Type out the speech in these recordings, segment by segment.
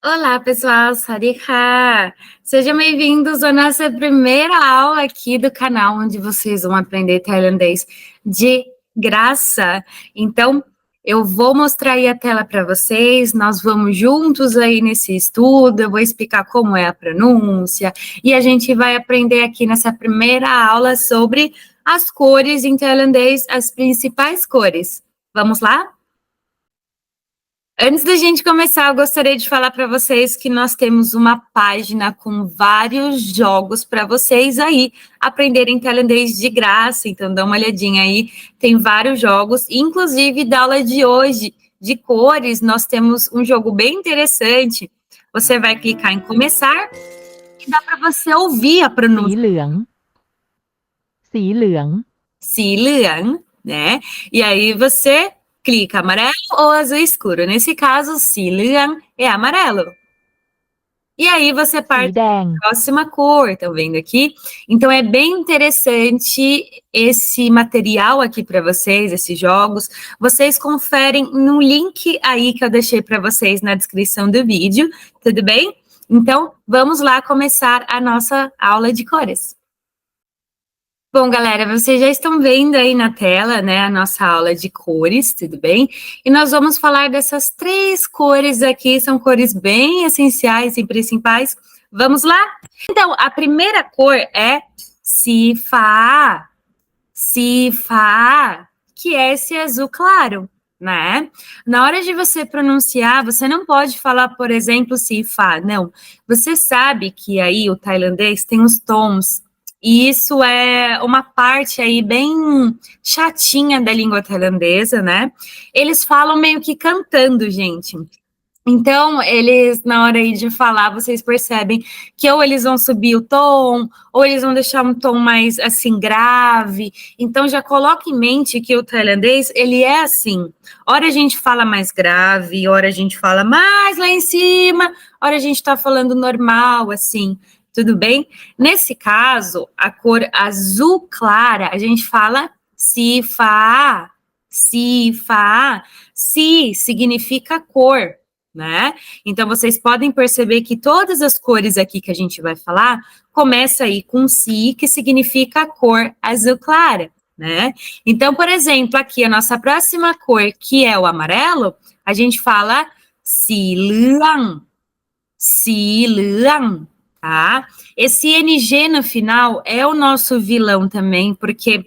Olá, pessoal, Sarika! Sejam bem-vindos à nossa primeira aula aqui do canal, onde vocês vão aprender tailandês de graça. Então, eu vou mostrar aí a tela para vocês, nós vamos juntos aí nesse estudo, eu vou explicar como é a pronúncia, e a gente vai aprender aqui nessa primeira aula sobre as cores em tailandês, as principais cores. Vamos lá? Antes da gente começar, eu gostaria de falar para vocês que nós temos uma página com vários jogos para vocês aí aprenderem tailandês de graça. Então, dá uma olhadinha aí, tem vários jogos, inclusive da aula de hoje, de cores, nós temos um jogo bem interessante. Você vai clicar em começar e dá para você ouvir a สี pronúncia เหลือง สีเหลือง si liang, né? E aí você clica amarelo ou azul escuro. Nesse caso, si liang é amarelo. E aí você สี parte แดง para a próxima cor, estão vendo aqui? Então é bem interessante esse material aqui para vocês, esses jogos. Vocês conferem no link aí que eu deixei para vocês na descrição do vídeo, tudo bem? Então vamos lá começar a nossa aula de cores. Bom, galera, vocês já estão vendo aí na tela, né, a nossa aula de cores, tudo bem? E nós vamos falar dessas três cores aqui, são cores bem essenciais e principais. Vamos lá? Então, a primeira cor é Sifa, Sifa, que é esse azul claro, né? Na hora de você pronunciar, você não pode falar, por exemplo, Sifa, não. Você sabe que aí o tailandês tem os tons. E isso é uma parte aí bem chatinha da língua tailandesa, né? Eles falam meio que cantando, gente. Então, eles, na hora aí de falar, vocês percebem que ou eles vão subir o tom, ou eles vão deixar um tom mais, assim, grave. Então, já coloque em mente que o tailandês, ele é assim. Hora a gente fala mais grave, hora a gente fala mais lá em cima, hora a gente tá falando normal, assim. Tudo bem? Nesse caso, a cor azul clara, a gente fala sifa, sifa. Si significa cor, né? Então, vocês podem perceber que todas as cores aqui que a gente vai falar, começa aí com si, que significa cor azul clara, né? Então, por exemplo, aqui a nossa próxima cor, que é o amarelo, a gente fala si liang, si liang, tá? Esse NG no final é o nosso vilão também, porque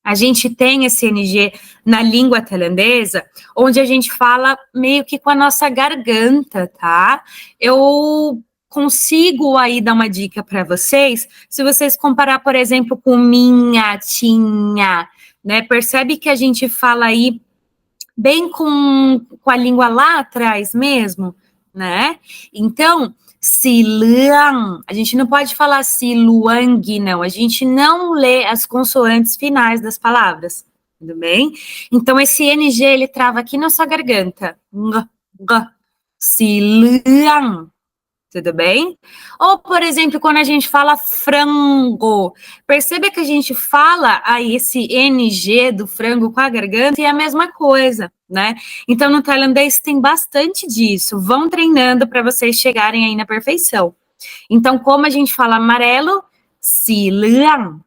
a gente tem esse NG na língua tailandesa, onde a gente fala meio que com a nossa garganta, tá? Eu consigo aí dar uma dica para vocês, se vocês comparar, por exemplo, com minha, tinha, né? Percebe que a gente fala aí bem com a língua lá atrás mesmo, né? Então, Siluang, a gente não pode falar Siluang, não. A gente não lê as consoantes finais das palavras, tudo bem? Então, esse NG, ele trava aqui na sua garganta. Siluang, tudo bem? Ou, por exemplo, quando a gente fala frango, perceba que a gente fala aí esse NG do frango com a garganta e é a mesma coisa, né? Então, no tailandês tem bastante disso. Vão treinando para vocês chegarem aí na perfeição. Então, como a gente fala amarelo, siluang,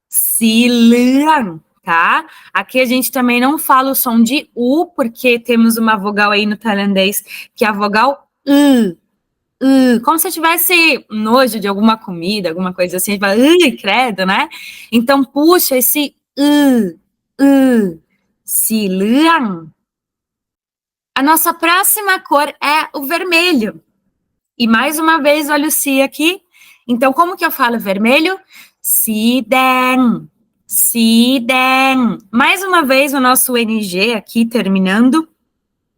siluang, tá? Aqui a gente também não fala o som de U, porque temos uma vogal aí no tailandês que é a vogal como se tivesse nojo de alguma comida, alguma coisa assim, fala, credo, né? Então, puxa esse siluang. A nossa próxima cor é o vermelho. E mais uma vez, olha o si aqui. Então, como que eu falo vermelho? Si deng, si deng. Mais uma vez, o nosso NG aqui terminando.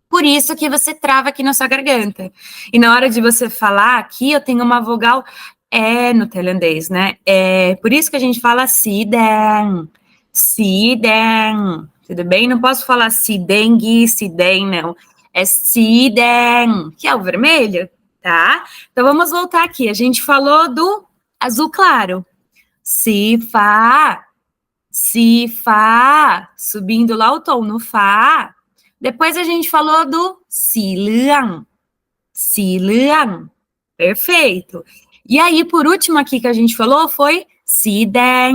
Por isso que você trava aqui na sua garganta. E na hora de você falar aqui, eu tenho uma vogal no tailandês, né? É por isso que a gente fala sideng, sideng. Tudo bem? Não posso falar sideng, sideng, não. É sideng, que é o vermelho, tá? Então vamos voltar aqui. A gente falou do azul claro. Si, fa, si, fa. Subindo lá o tom no fa. Depois a gente falou do si, liang, สีเหลือง perfeito. E aí, por último aqui que a gente falou foi สีแดง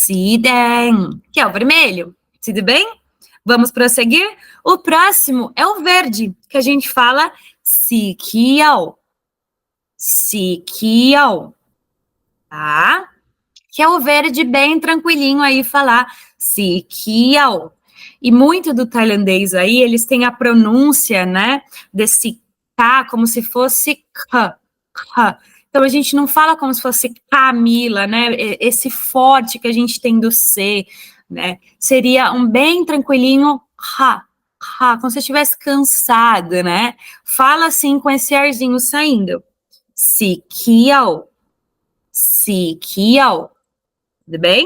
สีแดง, que é o vermelho. Tudo bem? Vamos prosseguir? O próximo é o verde, que a gente fala สีเขียว สีเขียว tá? Que é o verde bem tranquilinho aí falar สีเขียว E muito do tailandês aí, eles têm a pronúncia, né, desse K como se fosse K, K. Então, a gente não fala como se fosse Camila, né, esse forte que a gente tem do C, né, seria um bem tranquilinho Ha, Ha, como se estivesse cansado, né, fala assim com esse arzinho saindo. สีเขียว สีเขียว tudo bem?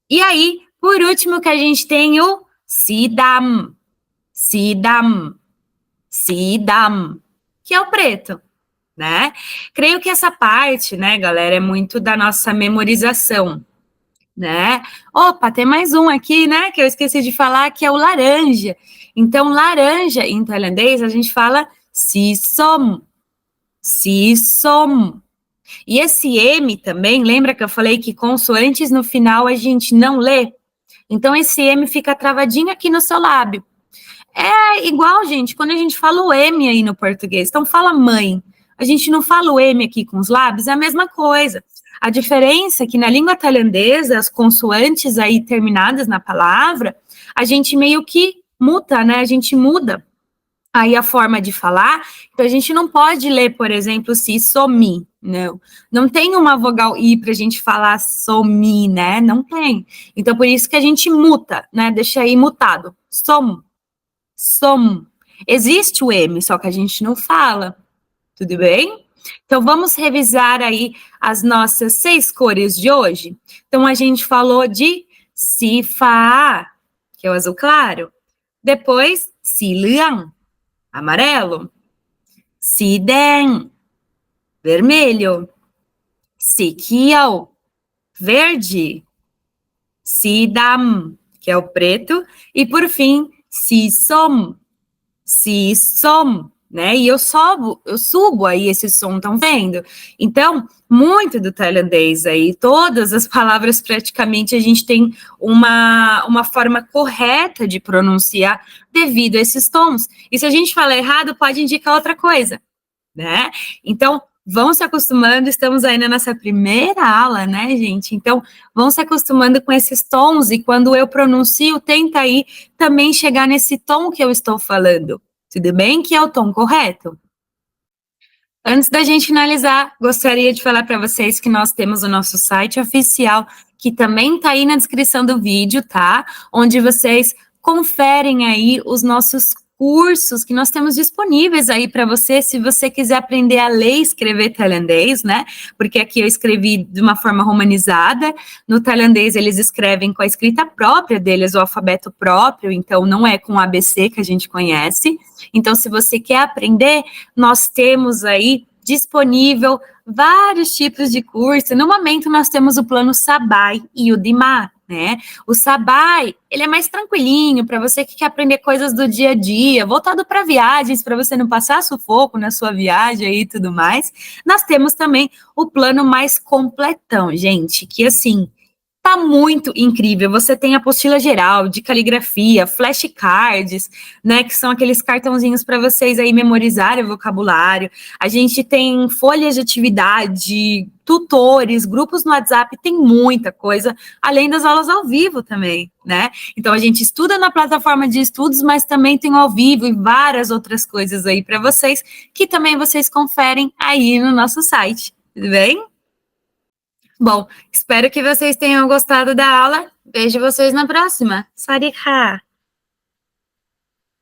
E aí, por último, que a gente tem o สีดำ สีดำ สีดำ que é o preto, né? Creio que essa parte, né, galera, é muito da nossa memorização, né? Opa, tem mais um aqui, né, que eu esqueci de falar, que é o laranja. Então, laranja, em tailandês, a gente fala สีส้ม สีส้ม. E esse M também, lembra que eu falei que consoantes no final a gente não lê? Então, esse M fica travadinho aqui no seu lábio. É igual, gente, quando a gente fala o M aí no português. Então, fala mãe. A gente não fala o M aqui com os lábios, é a mesma coisa. A diferença é que na língua tailandesa, as consoantes aí terminadas na palavra, a gente meio que muta, né? A gente muda aí a forma de falar. Então, a gente não pode ler, por exemplo, se somi, não. Não tem uma vogal I para a gente falar somi, né? Não tem. Então, por isso que a gente muta, né? Deixa aí mutado. Som, som. Existe o M, só que a gente não fala. Tudo bem? Então, vamos revisar aí as nossas 6 cores de hoje. Então, a gente falou de si fa, que é o azul claro. Depois, si liang, amarelo. Si deng, vermelho. Si qiao, verde. Si dam, que é o preto. E, por fim, si som, né? E eu subo aí esse som, estão vendo? Então, muito do tailandês aí, todas as palavras praticamente a gente tem uma forma correta de pronunciar devido a esses tons. E se a gente falar errado, pode indicar outra coisa, né? Então, vão se acostumando, estamos aí na nossa primeira aula, né, gente? Então, vão se acostumando com esses tons e quando eu pronuncio, tenta aí também chegar nesse tom que eu estou falando. Tudo bem? Que é o tom correto. Antes da gente finalizar, gostaria de falar para vocês que nós temos o nosso site oficial, que também está aí na descrição do vídeo, tá? Onde vocês conferem aí os nossos cursos que nós temos disponíveis aí para você, se você quiser aprender a ler e escrever tailandês, né? Porque aqui eu escrevi de uma forma romanizada, no tailandês eles escrevem com a escrita própria deles, o alfabeto próprio, então não é com o ABC que a gente conhece. Então, se você quer aprender, nós temos aí disponível vários tipos de curso. No momento, nós temos o plano Sabai e o Dima, né? O Sabai, ele é mais tranquilinho para você que quer aprender coisas do dia a dia, voltado para viagens, para você não passar sufoco na sua viagem e tudo mais. Nós temos também o plano mais completão, gente, que assim, tá muito incrível. Você tem apostila geral de caligrafia, flashcards, né, que são aqueles cartãozinhos para vocês aí memorizarem o vocabulário. A gente tem folhas de atividade, tutores, grupos no WhatsApp, tem muita coisa, além das aulas ao vivo também, né? Então, a gente estuda na plataforma de estudos, mas também tem ao vivo e várias outras coisas aí para vocês, que também vocês conferem aí no nosso site, tudo bem? Bom, espero que vocês tenham gostado da aula. Vejo vocês na próxima. Sawadee ka!